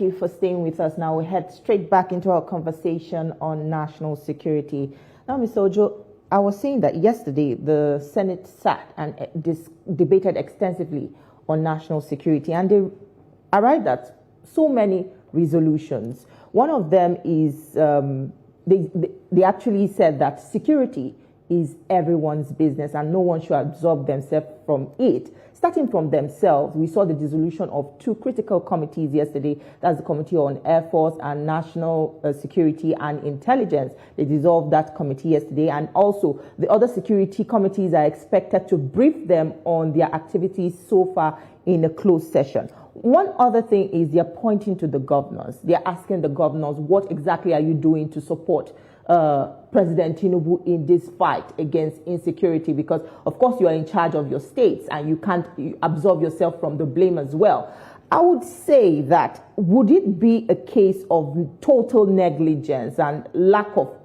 Thank you for staying with us. Now we head straight back into our conversation on national security. Now, Mr. Ojo, I was saying that yesterday the Senate sat and debated extensively on national security, and they arrived at so many resolutions. One of them is they actually said that security is everyone's business and no one should absorb themselves from it. Starting from themselves, we saw the dissolution of two critical committees yesterday. That's the Committee on Air Force and National Security and Intelligence. They dissolved that committee yesterday, and also the other security committees are expected to brief them on their activities so far in a closed session. One other thing is they're pointing to the governors. They're asking the governors, what exactly are you doing to support President Tinubu in this fight against insecurity? Because, of course, you are in charge of your states and you can't absolve yourself from the blame as well. I would say that would it be a case of total negligence and lack of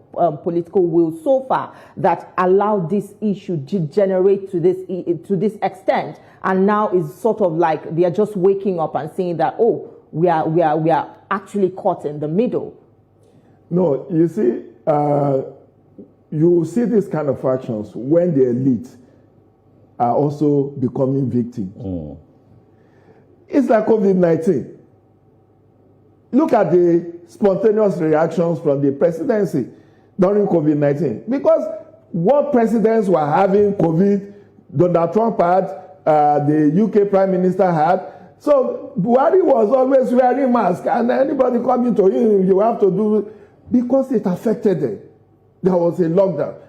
political will so far that allowed this issue to generate to this extent, and now is sort of like they are just waking up and saying that, oh, we are actually caught in the middle? No, you see, you see these kind of actions when the elite are also becoming victims. It's like COVID-19. Look at the spontaneous reactions from the presidency during COVID-19. Because what presidents were having COVID, Donald Trump had, the UK Prime Minister had. So Buhari was always wearing masks, and anybody coming to him, you have to do, because it affected them. There was a lockdown.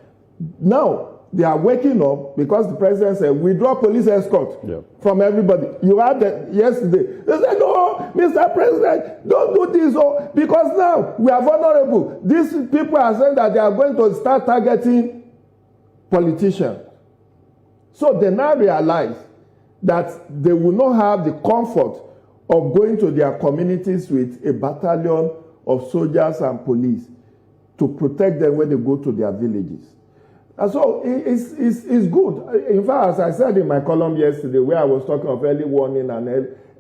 Now, they are waking up because the president said, withdraw police escort from everybody. You had that yesterday. They said, no, Mr. President, don't do this. Oh, because now we are vulnerable. These people are saying that they are going to start targeting politicians. So they now realize that they will not have the comfort of going to their communities with a battalion of soldiers and police to protect them when they go to their villages. And so it's good. In fact, as I said in my column yesterday, where I was talking of early warning and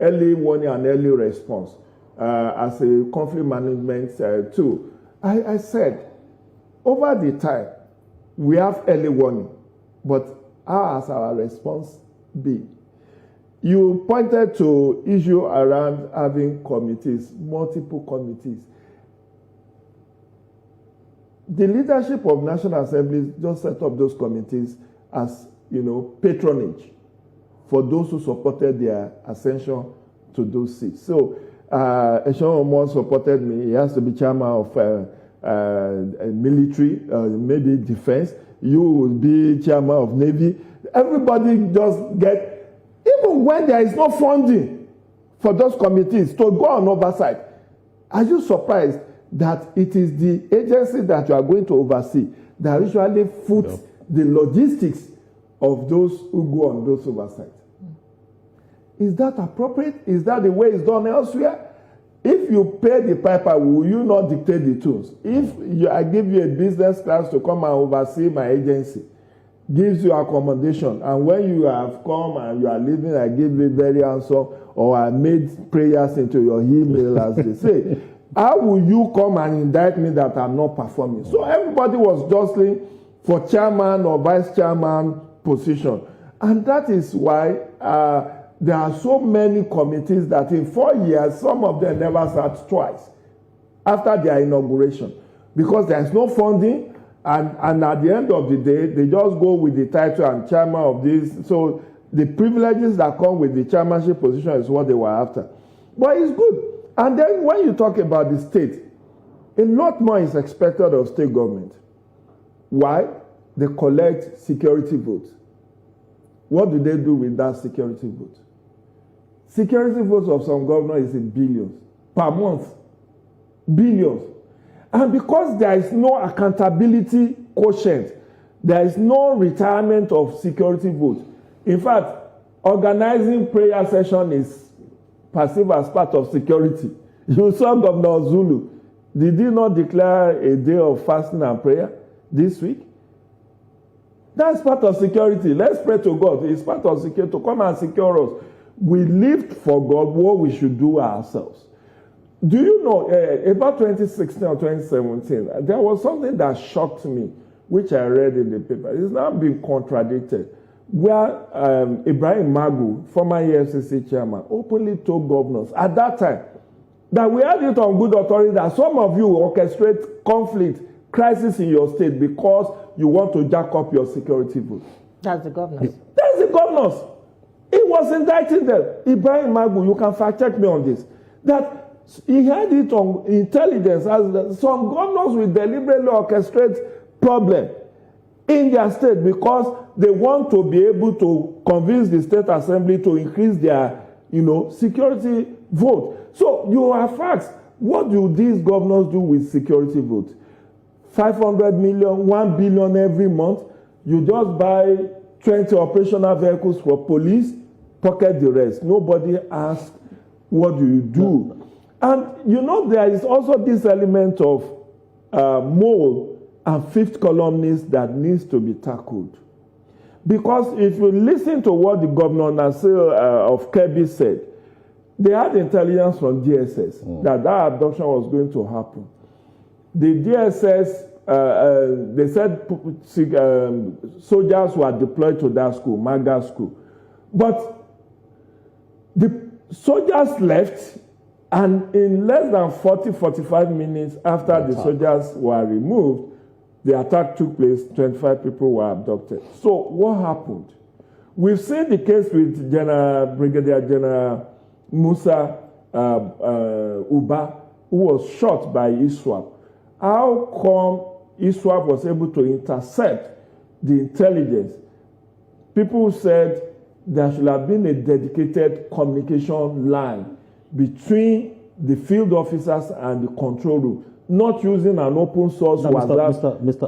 early response as a conflict management tool, I said, over the time, we have early warning, but how has our response been? You pointed to issue around having committees, multiple committees. The leadership of National Assembly just set up those committees as, patronage for those who supported their ascension to those seats. So, Eshaun Omo supported me. He has to be chairman of military, maybe defense. You will be chairman of Navy. Everybody just even when there is no funding for those committees to go on oversight. Are you surprised that it is the agency that you are going to oversee that usually foots the logistics of those who go on those oversight? Is that appropriate? Is that the way it's done elsewhere? If you pay the piper, will you not dictate the tunes? If I give you a business class to come and oversee my agency, gives you accommodation, and when you have come and you are leaving, I give you very handsome, or I made prayers into your email, as they say, how will you come and indict me that I'm not performing? So everybody was jostling for chairman or vice chairman position. And that is why there are so many committees that in 4 years, some of them never sat twice after their inauguration, because there is no funding. And at the end of the day, they just go with the title and chairman of this. So the privileges that come with the chairmanship position is what they were after. But it's good. And then when you talk about the state, a lot more is expected of state government. Why? They collect security votes. What do they do with that security vote? Security votes of some governors is in billions per month. Billions. And because there is no accountability quotient, there is no retirement of security votes. In fact, organizing prayer session is perceived as part of security. You saw Governor Zulu. Did he not declare a day of fasting and prayer this week? That's part of security. Let's pray to God. It's part of security to come and secure us. We lived for God what we should do ourselves. Do you know, about 2016 or 2017, there was something that shocked me, which I read in the paper. It's now been contradicted, where Ibrahim Magu, former EFCC chairman, openly told governors at that time that we had it on good authority that some of you orchestrate conflict, crisis in your state because you want to jack up your security vote. That's the governors. That's the governors. He was indicting them. Ibrahim Magu, you can fact check me on this, that he had it on intelligence as some governors will deliberately orchestrate problem in their state because they want to be able to convince the state assembly to increase their, security vote. So you are facts. What do these governors do with security vote? 500 million, 1 billion every month. You just buy 20 operational vehicles for police, pocket the rest. Nobody asks, what do you do? And there is also this element of mole and fifth columnists that needs to be tackled. Because if you listen to what the governor Nasir of Kebbi said, they had intelligence from DSS that abduction was going to happen. The DSS, they said soldiers were deployed to that school, Maga school. But the soldiers left, and in less than 40-45 minutes after the soldiers were removed, the attack took place, 25 people were abducted. So what happened? We've seen the case with Brigadier General Musa Uba, who was shot by ISWAP. How come ISWAP was able to intercept the intelligence? People said there should have been a dedicated communication line between the field officers and the control room, not using an open source. Mr.